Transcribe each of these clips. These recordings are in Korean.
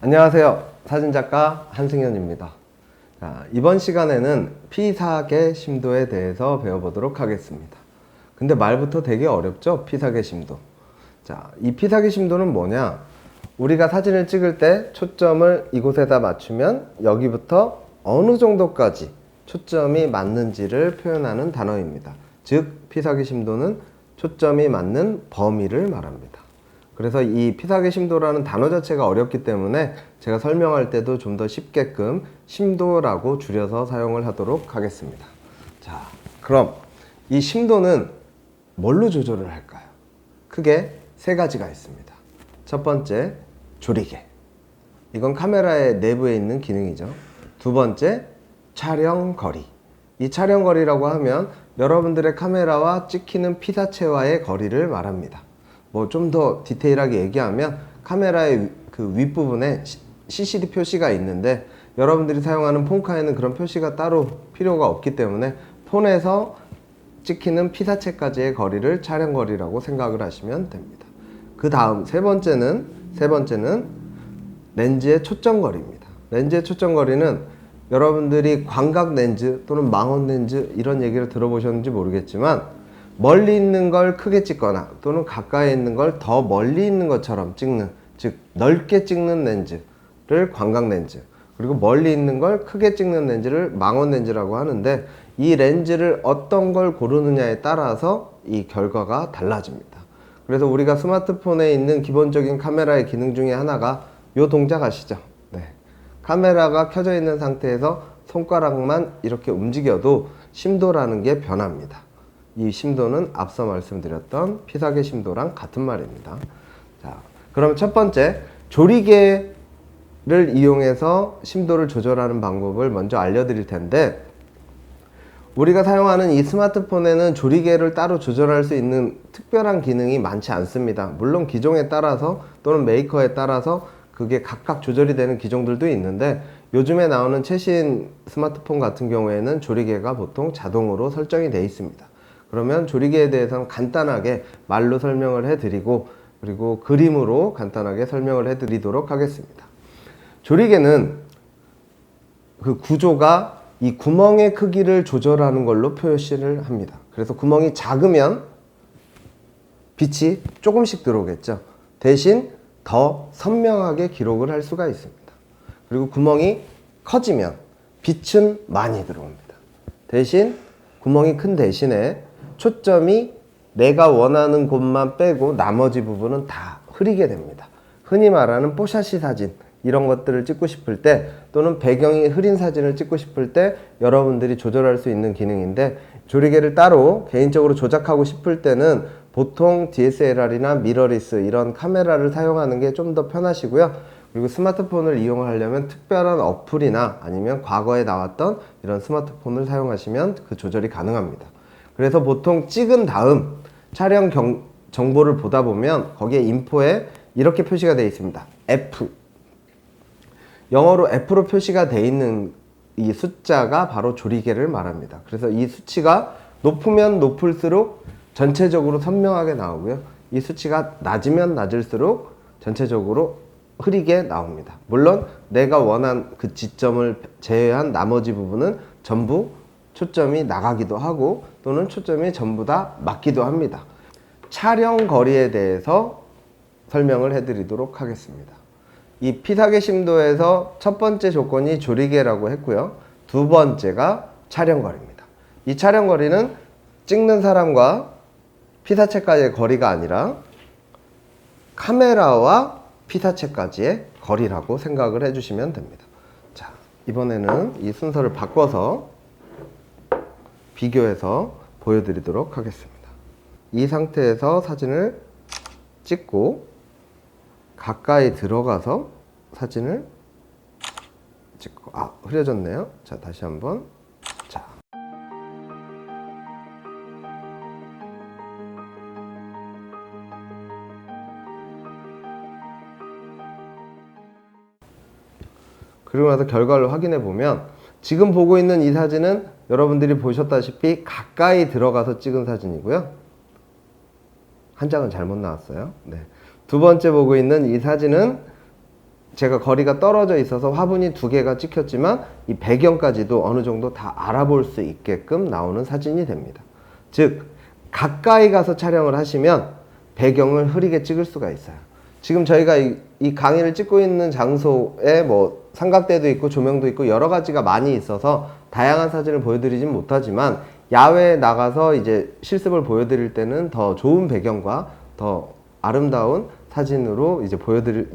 안녕하세요. 사진작가 한승현입니다. 이번 시간에는 피사계 심도에 대해서 배워보도록 하겠습니다. 근데 말부터 되게 어렵죠? 피사계 심도. 이 피사계 심도는 뭐냐? 우리가 사진을 찍을 때 초점을 이곳에다 맞추면 여기부터 어느 정도까지 초점이 맞는지를 표현하는 단어입니다. 즉, 피사계 심도는 초점이 맞는 범위를 말합니다. 그래서 이 피사계 심도라는 단어 자체가 어렵기 때문에 제가 설명할 때도 좀 더 쉽게끔 심도라고 줄여서 사용을 하도록 하겠습니다. 그럼 이 심도는 뭘로 조절을 할까요? 크게 세 가지가 있습니다. 첫 번째, 조리개. 이건 카메라의 내부에 있는 기능이죠. 두 번째, 촬영 거리. 이 촬영 거리라고 하면 여러분들의 카메라와 찍히는 피사체와의 거리를 말합니다. 좀 더 디테일하게 얘기하면 카메라의 그 윗부분에 CCD 표시가 있는데 여러분들이 사용하는 폰카에는 그런 표시가 따로 필요가 없기 때문에 폰에서 찍히는 피사체까지의 거리를 촬영 거리라고 생각을 하시면 됩니다. 그 다음 세 번째는 렌즈의 초점 거리입니다. 렌즈의 초점 거리는 여러분들이 광각 렌즈 또는 망원 렌즈 이런 얘기를 들어보셨는지 모르겠지만 멀리 있는 걸 크게 찍거나 또는 가까이 있는 걸 더 멀리 있는 것처럼 찍는, 즉 넓게 찍는 렌즈를 광각 렌즈, 그리고 멀리 있는 걸 크게 찍는 렌즈를 망원 렌즈라고 하는데, 이 렌즈를 어떤 걸 고르느냐에 따라서 이 결과가 달라집니다. 그래서 우리가 스마트폰에 있는 기본적인 카메라의 기능 중에 하나가 이 동작 아시죠? 카메라가 켜져 있는 상태에서 손가락만 이렇게 움직여도 심도라는 게 변합니다. 이 심도는 앞서 말씀드렸던 피사계 심도랑 같은 말입니다. 그럼 첫 번째, 조리개를 이용해서 심도를 조절하는 방법을 먼저 알려드릴 텐데, 우리가 사용하는 이 스마트폰에는 조리개를 따로 조절할 수 있는 특별한 기능이 많지 않습니다. 물론 기종에 따라서 또는 메이커에 따라서 그게 각각 조절이 되는 기종들도 있는데, 요즘에 나오는 최신 스마트폰 같은 경우에는 조리개가 보통 자동으로 설정이 되어 있습니다. 그러면 조리개에 대해서는 간단하게 말로 설명을 해드리고, 그리고 그림으로 간단하게 설명을 해드리도록 하겠습니다. 조리개는 그 구조가 이 구멍의 크기를 조절하는 걸로 표시를 합니다. 그래서 구멍이 작으면 빛이 조금씩 들어오겠죠. 대신 더 선명하게 기록을 할 수가 있습니다. 그리고 구멍이 커지면 빛은 많이 들어옵니다. 대신 구멍이 큰 대신에 초점이 내가 원하는 곳만 빼고 나머지 부분은 다 흐리게 됩니다. 흔히 말하는 뽀샤시 사진, 이런 것들을 찍고 싶을 때, 또는 배경이 흐린 사진을 찍고 싶을 때 여러분들이 조절할 수 있는 기능인데, 조리개를 따로 개인적으로 조작하고 싶을 때는 보통 DSLR이나 미러리스 이런 카메라를 사용하는 게 좀 더 편하시고요. 그리고 스마트폰을 이용하려면 특별한 어플이나 아니면 과거에 나왔던 이런 스마트폰을 사용하시면 그 조절이 가능합니다. 그래서 보통 찍은 다음 촬영 정보를 보다 보면 거기에 인포에 이렇게 표시가 되어 있습니다. F. 영어로 F로 표시가 되어 있는 이 숫자가 바로 조리개를 말합니다. 그래서 이 수치가 높으면 높을수록 전체적으로 선명하게 나오고요. 이 수치가 낮으면 낮을수록 전체적으로 흐리게 나옵니다. 물론 내가 원한 그 지점을 제외한 나머지 부분은 전부 초점이 나가기도 하고 또는 초점이 전부 다 맞기도 합니다. 촬영 거리에 대해서 설명을 해드리도록 하겠습니다. 이 피사계 심도에서 첫 번째 조건이 조리개라고 했고요. 두 번째가 촬영 거리입니다. 이 촬영 거리는 찍는 사람과 피사체까지의 거리가 아니라 카메라와 피사체까지의 거리라고 생각을 해주시면 됩니다. 이번에는 이 순서를 바꿔서 비교해서 보여드리도록 하겠습니다. 이 상태에서 사진을 찍고 가까이 들어가서 사진을 찍고, 흐려졌네요. 다시 한번. 그리고 나서 결과를 확인해 보면 지금 보고 있는 이 사진은 여러분들이 보셨다시피 가까이 들어가서 찍은 사진이고요. 한 장은 잘못 나왔어요. 두 번째 보고 있는 이 사진은 제가 거리가 떨어져 있어서 화분이 두 개가 찍혔지만 이 배경까지도 어느 정도 다 알아볼 수 있게끔 나오는 사진이 됩니다. 즉 가까이 가서 촬영을 하시면 배경을 흐리게 찍을 수가 있어요. 지금 저희가 이 강의를 찍고 있는 장소에 뭐 삼각대도 있고 조명도 있고 여러 가지가 많이 있어서 다양한 사진을 보여드리진 못하지만 야외에 나가서 이제 실습을 보여드릴 때는 더 좋은 배경과 더 아름다운 사진으로 이제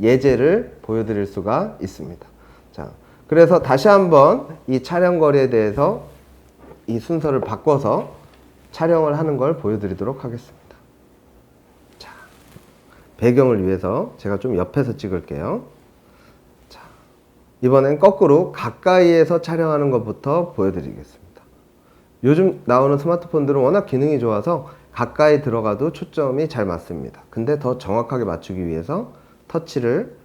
예제를 보여드릴 수가 있습니다. 자, 그래서 다시 한번 이 촬영 거리에 대해서 이 순서를 바꿔서 촬영을 하는 걸 보여드리도록 하겠습니다. 자, 배경을 위해서 제가 좀 옆에서 찍을게요. 자, 이번엔 거꾸로 가까이에서 촬영하는 것부터 보여드리겠습니다. 요즘 나오는 스마트폰들은 워낙 기능이 좋아서 가까이 들어가도 초점이 잘 맞습니다. 근데 더 정확하게 맞추기 위해서 터치를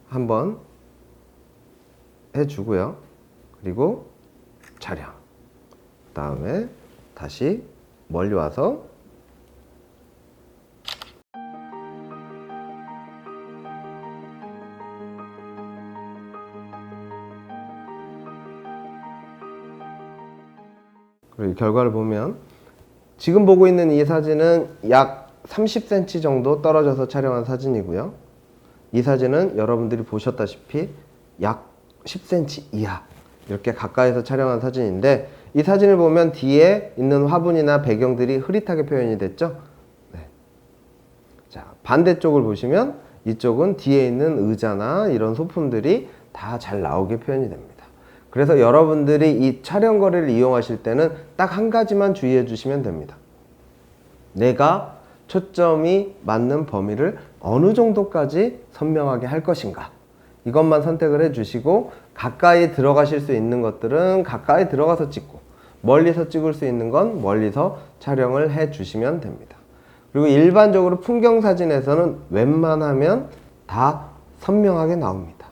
한번 해주고요. 그리고 촬영. 그 다음에 다시 멀리 와서 그리고 결과를 보면 지금 보고 있는 이 사진은 약 30cm 정도 떨어져서 촬영한 사진이고요. 이 사진은 여러분들이 보셨다시피 약 10cm 이하 이렇게 가까이서 촬영한 사진인데 이 사진을 보면 뒤에 있는 화분이나 배경들이 흐릿하게 표현이 됐죠. 네. 자, 반대쪽을 보시면 이쪽은 뒤에 있는 의자나 이런 소품들이 다 잘 나오게 표현이 됩니다. 그래서 여러분들이 이 촬영 거리를 이용하실 때는 딱 한 가지만 주의해 주시면 됩니다. 내가 초점이 맞는 범위를 어느 정도까지 선명하게 할 것인가, 이것만 선택을 해 주시고 가까이 들어가실 수 있는 것들은 가까이 들어가서 찍고 멀리서 찍을 수 있는 건 멀리서 촬영을 해 주시면 됩니다. 그리고 일반적으로 풍경 사진에서는 웬만하면 다 선명하게 나옵니다.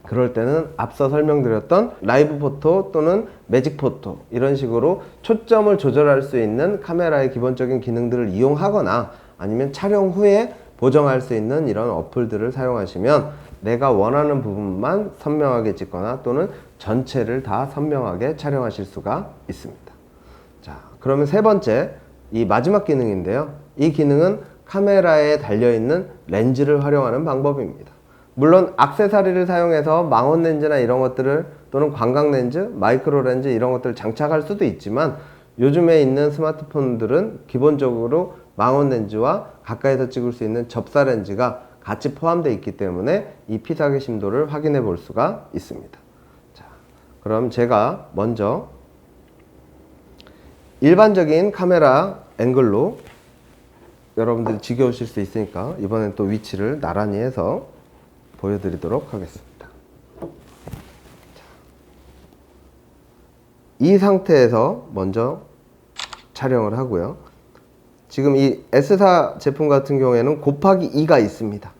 그럴 때는 앞서 설명드렸던 라이브 포토 또는 매직 포토 이런 식으로 초점을 조절할 수 있는 카메라의 기본적인 기능들을 이용하거나 아니면 촬영 후에 보정할 수 있는 이런 어플들을 사용하시면 내가 원하는 부분만 선명하게 찍거나 또는 전체를 다 선명하게 촬영하실 수가 있습니다. 자, 그러면 세 번째, 이 마지막 기능인데요. 이 기능은 카메라에 달려있는 렌즈를 활용하는 방법입니다. 물론 액세서리를 사용해서 망원 렌즈나 이런 것들을 또는 광각 렌즈, 마이크로 렌즈 이런 것들을 장착할 수도 있지만 요즘에 있는 스마트폰들은 기본적으로 망원 렌즈와 가까이서 찍을 수 있는 접사 렌즈가 같이 포함되어 있기 때문에 이 피사계 심도를 확인해 볼 수가 있습니다. 자, 그럼 제가 먼저 일반적인 카메라 앵글로 여러분들이 지겨우실 수 있으니까 이번엔 또 위치를 나란히 해서 보여드리도록 하겠습니다. 이 상태에서 먼저 촬영을 하고요. 지금 이 S4 제품 같은 경우에는 곱하기 2가 있습니다.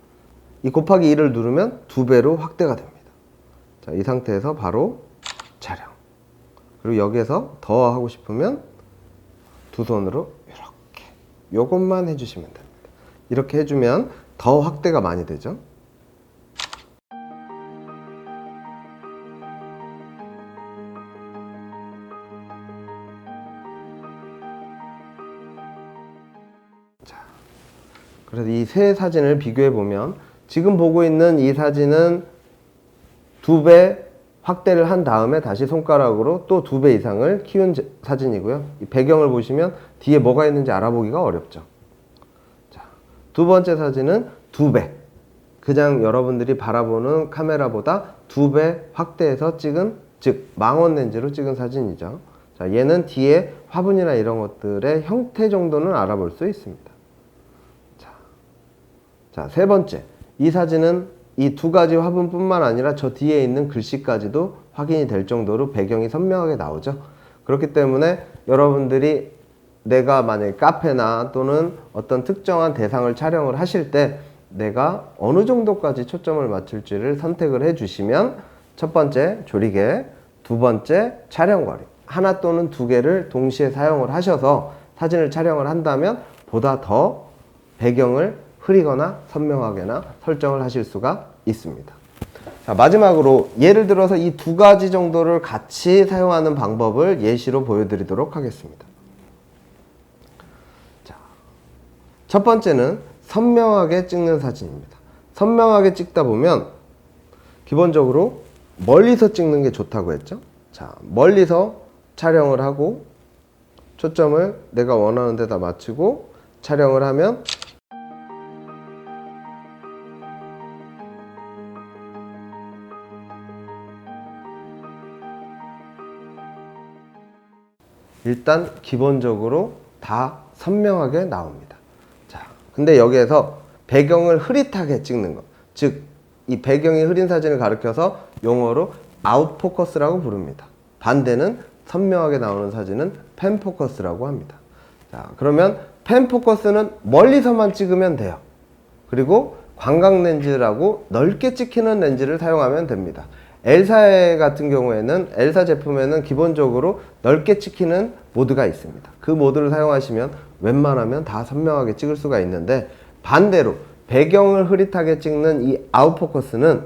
이 곱하기 2를 누르면 2배로 확대가 됩니다. 자, 이 상태에서 바로 촬영. 그리고 여기에서 더 하고 싶으면 두 손으로 이렇게 요것만 해주시면 됩니다. 이렇게 해주면 더 확대가 많이 되죠. 그래서 이 세 사진을 비교해 보면 지금 보고 있는 이 사진은 2배 확대를 한 다음에 다시 손가락으로 또 2배 이상을 키운 사진이고요. 이 배경을 보시면 뒤에 뭐가 있는지 알아보기가 어렵죠. 자, 두 번째 사진은 2배. 그냥 여러분들이 바라보는 카메라보다 2배 확대해서 찍은, 즉 망원 렌즈로 찍은 사진이죠. 자, 얘는 뒤에 화분이나 이런 것들의 형태 정도는 알아볼 수 있습니다. 자, 세 번째. 이 사진은 이 두 가지 화분뿐만 아니라 저 뒤에 있는 글씨까지도 확인이 될 정도로 배경이 선명하게 나오죠. 그렇기 때문에 여러분들이 내가 만약에 카페나 또는 어떤 특정한 대상을 촬영을 하실 때 내가 어느 정도까지 초점을 맞출지를 선택을 해 주시면 첫 번째 조리개, 두 번째 촬영거리, 하나 또는 두 개를 동시에 사용을 하셔서 사진을 촬영을 한다면 보다 더 배경을 흐리거나 선명하게나 설정을 하실 수가 있습니다. 자, 마지막으로 예를 들어서 이 두 가지 정도를 같이 사용하는 방법을 예시로 보여드리도록 하겠습니다. 자, 첫 번째는 선명하게 찍는 사진입니다. 선명하게 찍다 보면 기본적으로 멀리서 찍는 게 좋다고 했죠. 자, 멀리서 촬영을 하고 초점을 내가 원하는 데다 맞추고 촬영을 하면 일단 기본적으로 다 선명하게 나옵니다. 자, 근데 여기에서 배경을 흐릿하게 찍는 것, 즉 이 배경이 흐린 사진을 가리켜서 용어로 아웃포커스라고 부릅니다. 반대는 선명하게 나오는 사진은 펜포커스라고 합니다. 자, 그러면 펜포커스는 멀리서만 찍으면 돼요. 그리고 광각렌즈라고 넓게 찍히는 렌즈를 사용하면 됩니다. 엘사 같은 경우에는, 엘사 제품에는 기본적으로 넓게 찍히는 모드가 있습니다. 그 모드를 사용하시면 웬만하면 다 선명하게 찍을 수가 있는데, 반대로 배경을 흐릿하게 찍는 이 아웃포커스는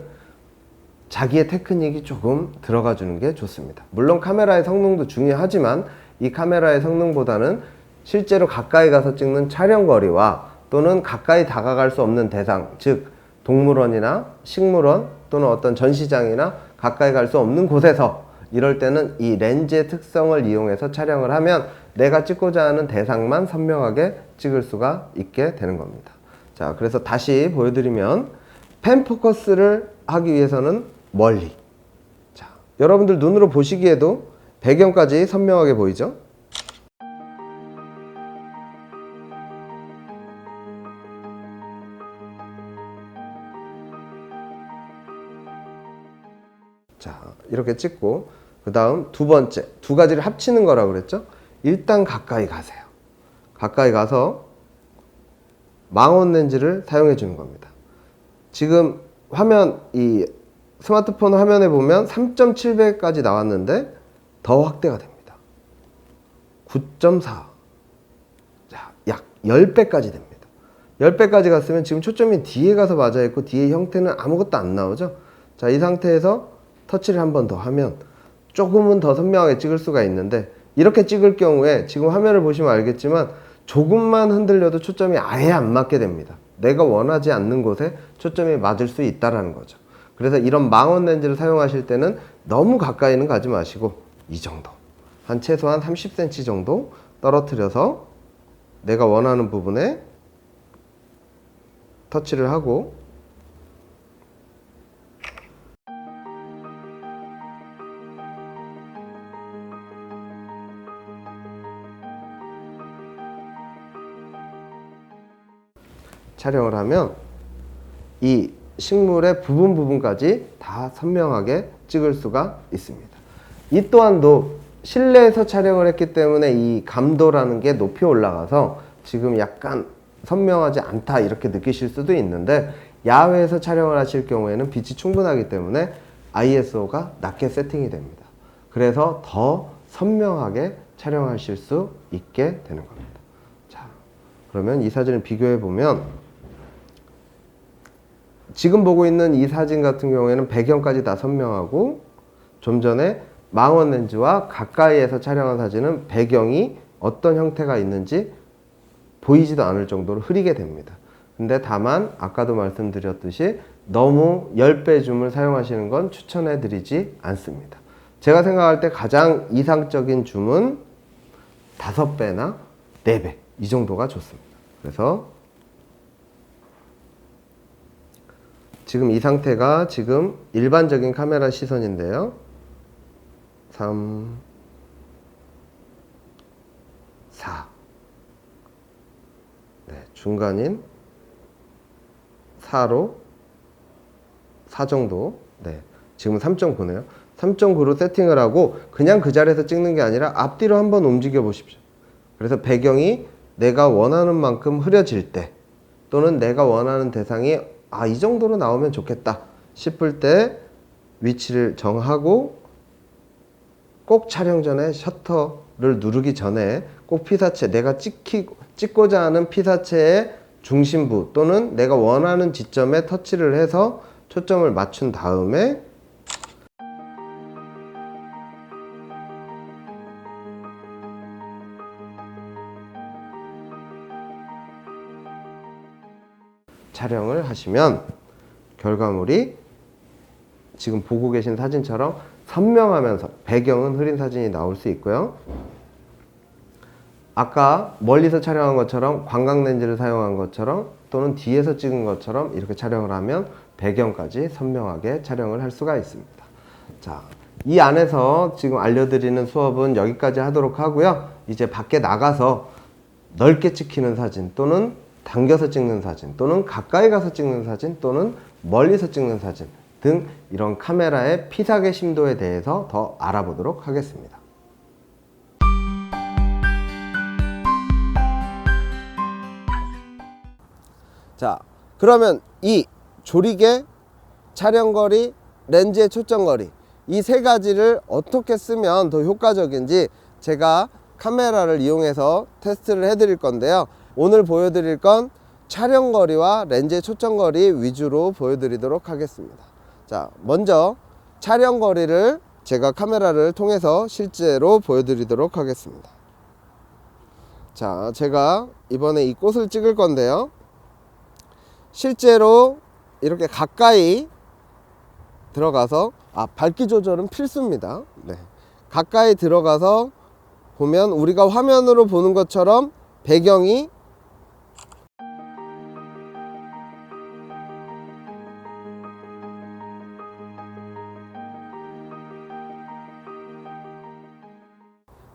자기의 테크닉이 조금 들어가 주는 게 좋습니다. 물론 카메라의 성능도 중요하지만 이 카메라의 성능보다는 실제로 가까이 가서 찍는 촬영거리와 또는 가까이 다가갈 수 없는 대상, 즉 동물원이나 식물원 또는 어떤 전시장이나 가까이 갈 수 없는 곳에서 이럴 때는 이 렌즈의 특성을 이용해서 촬영을 하면 내가 찍고자 하는 대상만 선명하게 찍을 수가 있게 되는 겁니다. 자, 그래서 다시 보여드리면 펜포커스를 하기 위해서는 멀리. 자, 여러분들 눈으로 보시기에도 배경까지 선명하게 보이죠? 자, 이렇게 찍고 그 다음 두 번째, 두 가지를 합치는 거라고 그랬죠? 일단 가까이 가세요. 가까이 가서 망원 렌즈를 사용해 주는 겁니다. 지금 화면, 이 스마트폰 화면에 보면 3.7배까지 나왔는데 더 확대가 됩니다. 9.4. 자, 약 10배까지 됩니다. 10배까지 갔으면 지금 초점이 뒤에 가서 맞아 있고 뒤에 형태는 아무것도 안 나오죠. 자, 이 상태에서 터치를 한 번 더 하면 조금은 더 선명하게 찍을 수가 있는데, 이렇게 찍을 경우에 지금 화면을 보시면 알겠지만 조금만 흔들려도 초점이 아예 안 맞게 됩니다. 내가 원하지 않는 곳에 초점이 맞을 수 있다는 거죠. 그래서 이런 망원 렌즈를 사용하실 때는 너무 가까이는 가지 마시고 이 정도, 한 최소한 30cm 정도 떨어뜨려서 내가 원하는 부분에 터치를 하고 촬영을 하면 이 식물의 부분까지 다 선명하게 찍을 수가 있습니다. 이 또한도 실내에서 촬영을 했기 때문에 이 감도라는 게 높이 올라가서 지금 약간 선명하지 않다 이렇게 느끼실 수도 있는데, 야외에서 촬영을 하실 경우에는 빛이 충분하기 때문에 ISO가 낮게 세팅이 됩니다. 그래서 더 선명하게 촬영하실 수 있게 되는 겁니다. 자, 그러면 이 사진을 비교해 보면 지금 보고 있는 이 사진 같은 경우에는 배경까지 다 선명하고, 좀 전에 망원 렌즈와 가까이에서 촬영한 사진은 배경이 어떤 형태가 있는지 보이지도 않을 정도로 흐리게 됩니다. 근데 다만 아까도 말씀드렸듯이 너무 10배 줌을 사용하시는 건 추천해 드리지 않습니다. 제가 생각할 때 가장 이상적인 줌은 5배나 4배 이 정도가 좋습니다. 그래서 지금 이 상태가 지금 일반적인 카메라 시선인데요. 3, 4. 네, 중간인 4로 4 정도. 네, 지금 3.9네요. 3.9로 세팅을 하고 그냥 그 자리에서 찍는 게 아니라 앞뒤로 한번 움직여 보십시오. 그래서 배경이 내가 원하는 만큼 흐려질 때, 또는 내가 원하는 대상이 이 정도로 나오면 좋겠다 싶을 때 위치를 정하고, 꼭 촬영 전에 셔터를 누르기 전에 꼭 피사체, 내가 찍고자 하는 피사체의 중심부 또는 내가 원하는 지점에 터치를 해서 초점을 맞춘 다음에 촬영을 하시면 결과물이 지금 보고 계신 사진처럼 선명하면서 배경은 흐린 사진이 나올 수 있고요. 아까 멀리서 촬영한 것처럼 광각 렌즈를 사용한 것처럼 또는 뒤에서 찍은 것처럼 이렇게 촬영을 하면 배경까지 선명하게 촬영을 할 수가 있습니다. 자, 이 안에서 지금 알려드리는 수업은 여기까지 하도록 하고요. 이제 밖에 나가서 넓게 찍히는 사진 또는 당겨서 찍는 사진 또는 가까이 가서 찍는 사진 또는 멀리서 찍는 사진 등 이런 카메라의 피사계 심도에 대해서 더 알아보도록 하겠습니다. 자, 그러면 이 조리개, 촬영거리, 렌즈의 초점거리 이 세 가지를 어떻게 쓰면 더 효과적인지 제가 카메라를 이용해서 테스트를 해드릴 건데요. 오늘 보여드릴 건 촬영거리와 렌즈의 초점거리 위주로 보여드리도록 하겠습니다. 자, 먼저 촬영거리를 제가 카메라를 통해서 실제로 보여드리도록 하겠습니다. 자, 제가 이번에 이 꽃을 찍을 건데요. 실제로 이렇게 가까이 들어가서 밝기 조절은 필수입니다. 네. 가까이 들어가서 보면 우리가 화면으로 보는 것처럼 배경이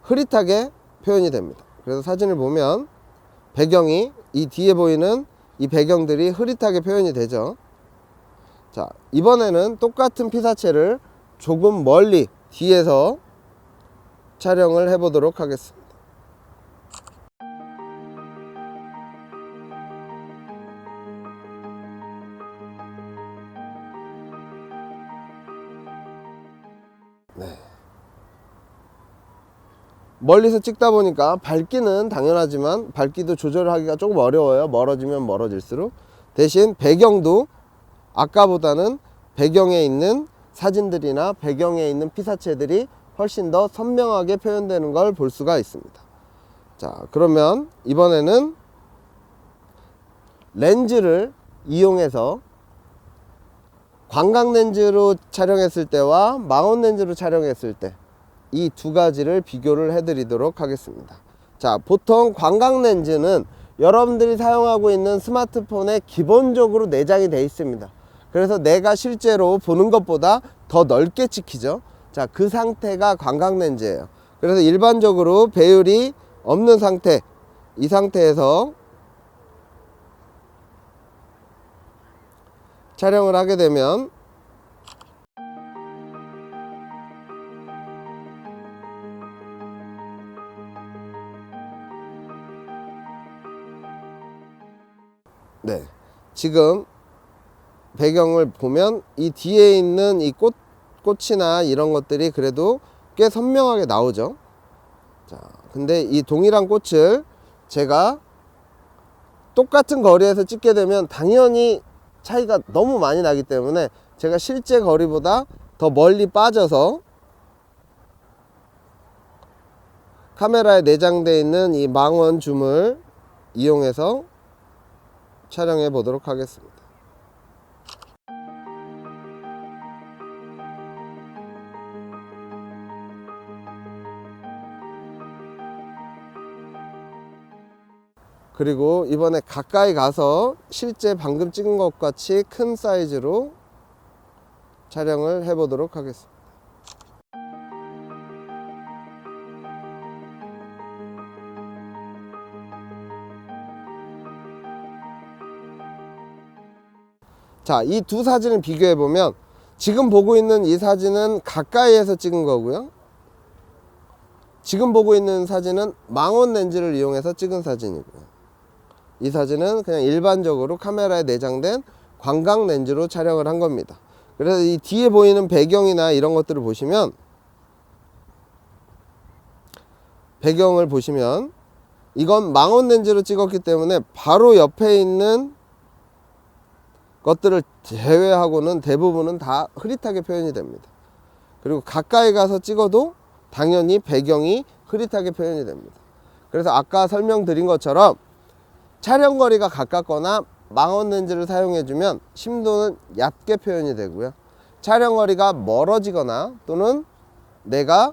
흐릿하게 표현이 됩니다. 그래서 사진을 보면 배경이 이 뒤에 보이는 이 배경들이 흐릿하게 표현이 되죠. 자, 이번에는 똑같은 피사체를 조금 멀리 뒤에서 촬영을 해 보도록 하겠습니다. 네. 멀리서 찍다 보니까 밝기는 당연하지만 밝기도 조절하기가 조금 어려워요. 멀어지면 멀어질수록. 대신 배경도 아까보다는 배경에 있는 사진들이나 배경에 있는 피사체들이 훨씬 더 선명하게 표현되는 걸 볼 수가 있습니다. 자, 그러면 이번에는 렌즈를 이용해서 광각 렌즈로 촬영했을 때와 망원 렌즈로 촬영했을 때 이 두 가지를 비교를 해 드리도록 하겠습니다. 자, 보통 광각 렌즈는 여러분들이 사용하고 있는 스마트폰에 기본적으로 내장이 되어 있습니다. 그래서 내가 실제로 보는 것보다 더 넓게 찍히죠. 자, 그 상태가 광각 렌즈예요. 그래서 일반적으로 배율이 없는 상태, 이 상태에서 촬영을 하게 되면 네, 지금 배경을 보면 이 뒤에 있는 이 꽃이나 이런 것들이 그래도 꽤 선명하게 나오죠. 자, 근데 이 동일한 꽃을 제가 똑같은 거리에서 찍게 되면 당연히 차이가 너무 많이 나기 때문에 제가 실제 거리보다 더 멀리 빠져서 카메라에 내장되어 있는 이 망원 줌을 이용해서 촬영해 보도록 하겠습니다. 그리고 이번에 가까이 가서 실제 방금 찍은 것 같이 큰 사이즈로 촬영을 해 보도록 하겠습니다. 자, 이 두 사진을 비교해 보면 지금 보고 있는 이 사진은 가까이에서 찍은 거고요. 지금 보고 있는 사진은 망원 렌즈를 이용해서 찍은 사진이고요. 이 사진은 그냥 일반적으로 카메라에 내장된 광각 렌즈로 촬영을 한 겁니다. 그래서 이 뒤에 보이는 배경이나 이런 것들을 보시면 배경을 보시면 이건 망원 렌즈로 찍었기 때문에 바로 옆에 있는 것들을 제외하고는 대부분은 다 흐릿하게 표현이 됩니다. 그리고 가까이 가서 찍어도 당연히 배경이 흐릿하게 표현이 됩니다. 그래서 아까 설명드린 것처럼 촬영거리가 가깝거나 망원 렌즈를 사용해주면 심도는 얕게 표현이 되고요. 촬영거리가 멀어지거나 또는 내가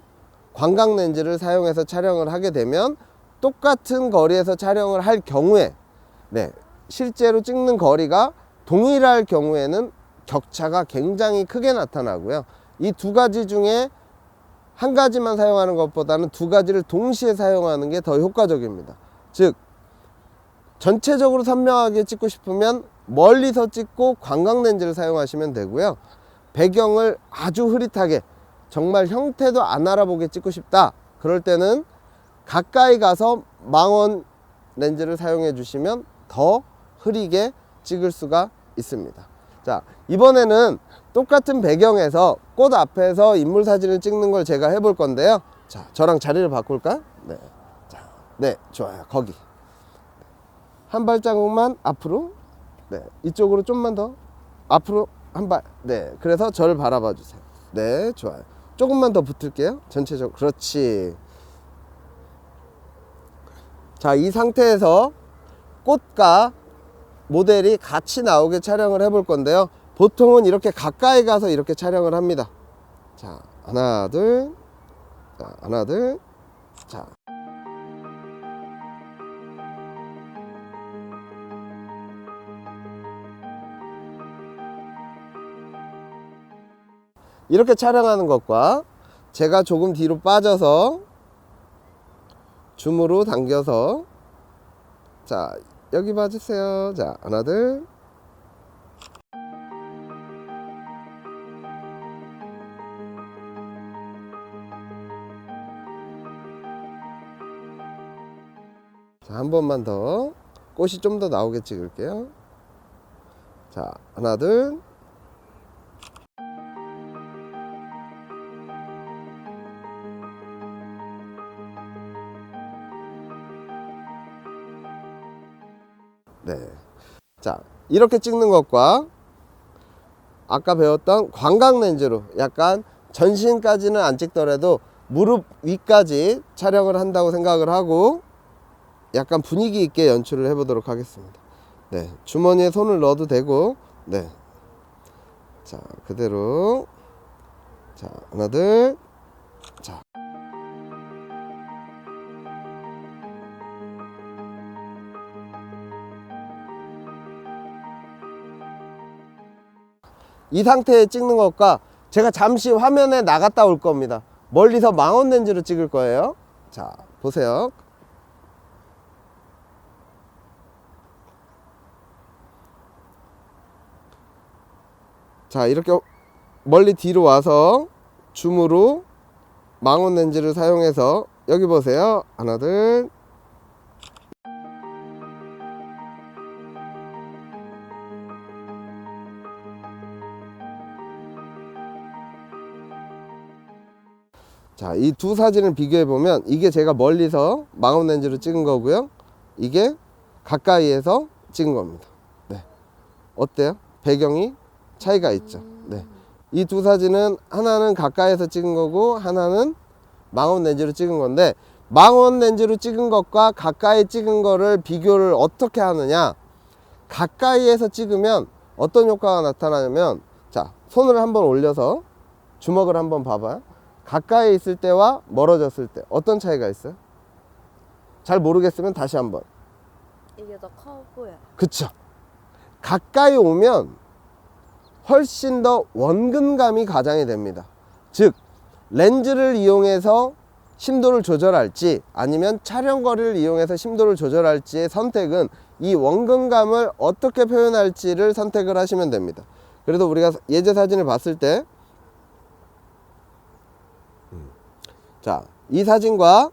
광각 렌즈를 사용해서 촬영을 하게 되면 똑같은 거리에서 촬영을 할 경우에 실제로 찍는 거리가 동일할 경우에는 격차가 굉장히 크게 나타나고요. 이 두 가지 중에 한 가지만 사용하는 것보다는 두 가지를 동시에 사용하는 게 더 효과적입니다. 즉 전체적으로 선명하게 찍고 싶으면 멀리서 찍고 광각 렌즈를 사용하시면 되고요. 배경을 아주 흐릿하게 정말 형태도 안 알아보게 찍고 싶다 그럴 때는 가까이 가서 망원 렌즈를 사용해 주시면 더 흐리게 찍을 수가 있습니다. 자, 이번에는 똑같은 배경에서 꽃 앞에서 인물 사진을 찍는 걸 제가 해볼 건데요. 자, 저랑 자리를 바꿀까? 네. 자, 네, 좋아요. 거기. 한 발자국만 앞으로. 네, 이쪽으로 좀만 더. 앞으로 한 발. 네, 그래서 저를 바라봐 주세요. 네, 좋아요. 조금만 더 붙을게요. 전체적으로. 그렇지. 자, 이 상태에서 꽃과 모델이 같이 나오게 촬영을 해볼 건데요. 보통은 이렇게 가까이 가서 이렇게 촬영을 합니다. 자, 하나, 둘. 자, 하나, 둘. 자. 이렇게 촬영하는 것과 제가 조금 뒤로 빠져서 줌으로 당겨서 자, 여기 봐주세요. 자, 하나, 둘. 자, 한 번만 더. 꽃이 좀 더 나오게 찍을게요. 자, 하나, 둘. 네. 자, 이렇게 찍는 것과 아까 배웠던 광각 렌즈로 약간 전신까지는 안 찍더라도 무릎 위까지 촬영을 한다고 생각을 하고 약간 분위기 있게 연출을 해 보도록 하겠습니다. 네, 주머니에 손을 넣어도 되고, 네. 자, 그대로. 자, 하나, 둘. 자. 이 상태에 찍는 것과 제가 잠시 화면에 나갔다 올 겁니다. 멀리서 망원 렌즈로 찍을 거예요. 자, 보세요. 자, 이렇게 멀리 뒤로 와서 줌으로 망원 렌즈를 사용해서 여기 보세요. 하나, 둘. 자, 이 두 사진을 비교해 보면 이게 제가 멀리서 망원 렌즈로 찍은 거고요. 이게 가까이에서 찍은 겁니다. 네. 어때요? 배경이 차이가 있죠. 네. 이 두 사진은 하나는 가까이에서 찍은 거고 하나는 망원 렌즈로 찍은 건데 망원 렌즈로 찍은 것과 가까이 찍은 거를 비교를 어떻게 하느냐? 가까이에서 찍으면 어떤 효과가 나타나냐면 자, 손을 한번 올려서 주먹을 한번 봐봐요. 가까이 있을 때와 멀어졌을 때 어떤 차이가 있어요? 잘 모르겠으면 다시 한번. 이게 더 커 보여. 그쵸. 가까이 오면 훨씬 더 원근감이 가장이 됩니다. 즉 렌즈를 이용해서 심도를 조절할지 아니면 촬영거리를 이용해서 심도를 조절할지의 선택은 이 원근감을 어떻게 표현할지를 선택을 하시면 됩니다. 그래서 우리가 예제 사진을 봤을 때 자, 이 사진과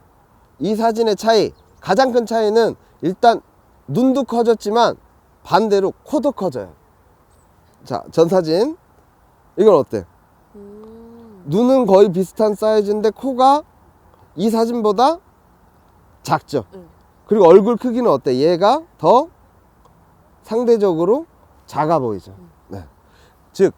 이 사진의 차이, 가장 큰 차이는 일단 눈도 커졌지만 반대로 코도 커져요. 자, 전 사진 이건 어때? 눈은 거의 비슷한 사이즈인데 코가 이 사진보다 작죠. 그리고 얼굴 크기는 어때? 얘가 더 상대적으로 작아 보이죠. 네. 즉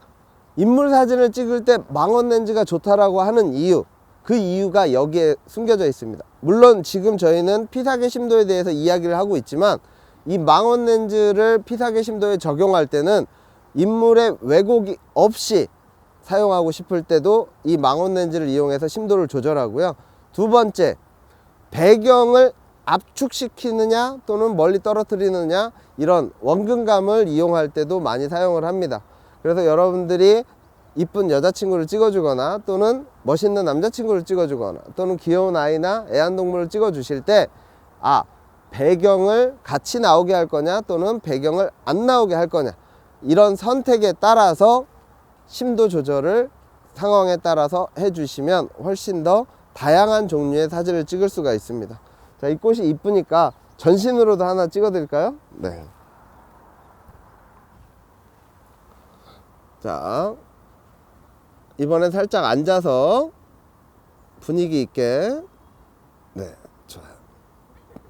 인물 사진을 찍을 때 망원 렌즈가 좋다라고 하는 이유, 그 이유가 여기에 숨겨져 있습니다. 물론 지금 저희는 피사계 심도에 대해서 이야기를 하고 있지만 이 망원 렌즈를 피사계 심도에 적용할 때는 인물의 왜곡이 없이 사용하고 싶을 때도 이 망원 렌즈를 이용해서 심도를 조절하고요. 두 번째, 배경을 압축시키느냐 또는 멀리 떨어뜨리느냐, 이런 원근감을 이용할 때도 많이 사용을 합니다. 그래서 여러분들이 이쁜 여자친구를 찍어주거나 또는 멋있는 남자친구를 찍어주거나 또는 귀여운 아이나 애완동물을 찍어주실 때 배경을 같이 나오게 할 거냐 또는 배경을 안 나오게 할 거냐, 이런 선택에 따라서 심도 조절을 상황에 따라서 해주시면 훨씬 더 다양한 종류의 사진을 찍을 수가 있습니다. 자, 이 꽃이 이쁘니까 전신으로도 하나 찍어 드릴까요? 네. 자, 이번엔 살짝 앉아서 분위기 있게. 네, 좋아요.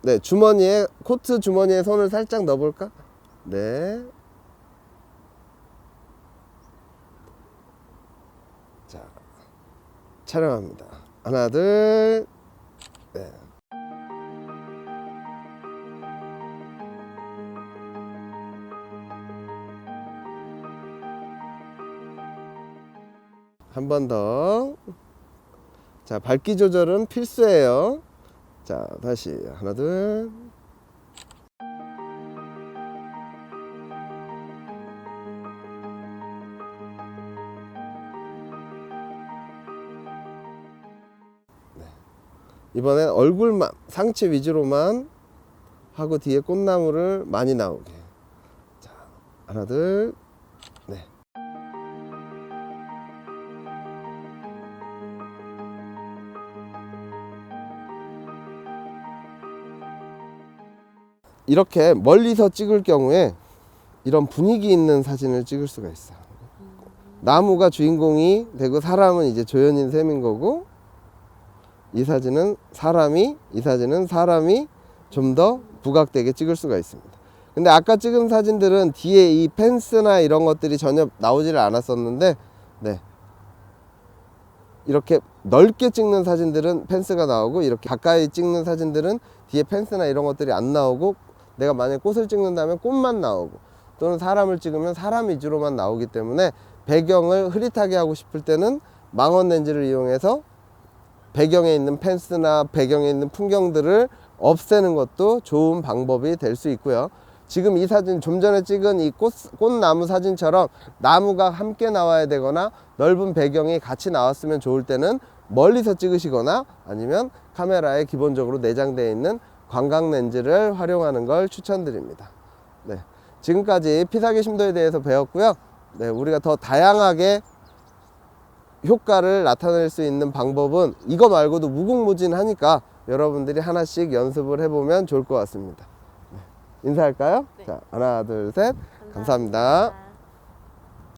네, 주머니에, 코트 주머니에 손을 살짝 넣어볼까? 네. 자, 촬영합니다. 하나, 둘, 네. 한 번 더. 자, 밝기 조절은 필수예요. 자, 다시 하나, 둘. 네. 이번엔 얼굴만, 상체 위주로만 하고 뒤에 꽃나무를 많이 나오게. 자, 하나, 둘. 네. 이렇게 멀리서 찍을 경우에 이런 분위기 있는 사진을 찍을 수가 있어요. 나무가 주인공이 되고 사람은 이제 조연인 셈인 거고, 이 사진은 사람이 좀 더 부각되게 찍을 수가 있습니다. 근데 아까 찍은 사진들은 뒤에 이 펜스나 이런 것들이 전혀 나오지를 않았었는데, 네, 이렇게 넓게 찍는 사진들은 펜스가 나오고, 이렇게 가까이 찍는 사진들은 뒤에 펜스나 이런 것들이 안 나오고, 내가 만약에 꽃을 찍는다면 꽃만 나오고, 또는 사람을 찍으면 사람 위주로만 나오기 때문에 배경을 흐릿하게 하고 싶을 때는 망원 렌즈를 이용해서 배경에 있는 펜스나 배경에 있는 풍경들을 없애는 것도 좋은 방법이 될 수 있고요. 지금 이 사진, 좀 전에 찍은 이 꽃나무 사진처럼 나무가 함께 나와야 되거나 넓은 배경이 같이 나왔으면 좋을 때는 멀리서 찍으시거나 아니면 카메라에 기본적으로 내장되어 있는 광각 렌즈를 활용하는 걸 추천드립니다. 네, 지금까지 피사계 심도에 대해서 배웠고요. 네, 우리가 더 다양하게 효과를 나타낼 수 있는 방법은 이거 말고도 무궁무진하니까 여러분들이 하나씩 연습을 해보면 좋을 것 같습니다. 네, 인사할까요? 네. 자, 하나, 둘, 셋. 감사합니다.